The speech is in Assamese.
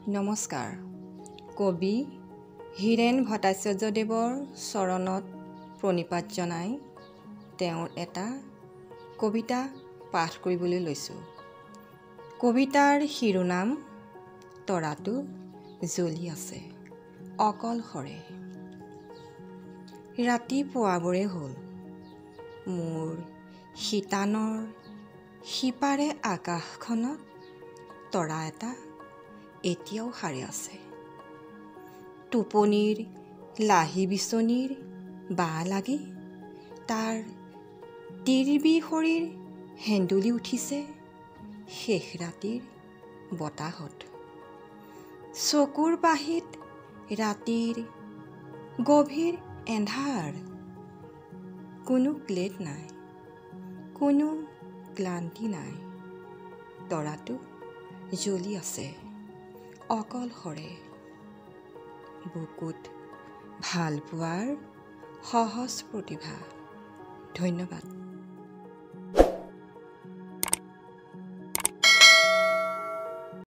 নমস্কাৰ। কবি হীৰেণ ভট্টাচাৰ্যদেৱৰ চৰণত প্ৰণিপাত জনাই তেওঁৰ এটা কবিতা পাঠ কৰিবলৈ লৈছোঁ। কবিতাৰ শিৰোনাম তৰাটো জ্বলি আছে অকলশৰে। ৰাতিপুৱাবৰে হ'ল মোৰ শীতানৰ সিপাৰে আকাশখনত তৰা এটা এতিয়াও সাৰে আছে। টোপনিৰ লাহি বিচনীৰ বাঁহ লাগি তাৰ তিৰবি শৰীৰ হেন্দুলি উঠিছে শেষ ৰাতিৰ বতাহত। চকুৰ পাহিত ৰাতিৰ গভীৰ এন্ধাৰ। কোনো ক্লেদ নাই, কোনো ক্লান্তি নাই। তৰাটো জ্বলি আছে অকলশৰে। বুকুত ভাল পোৱাৰ সহজ প্ৰতিভা। ধন্যবাদ।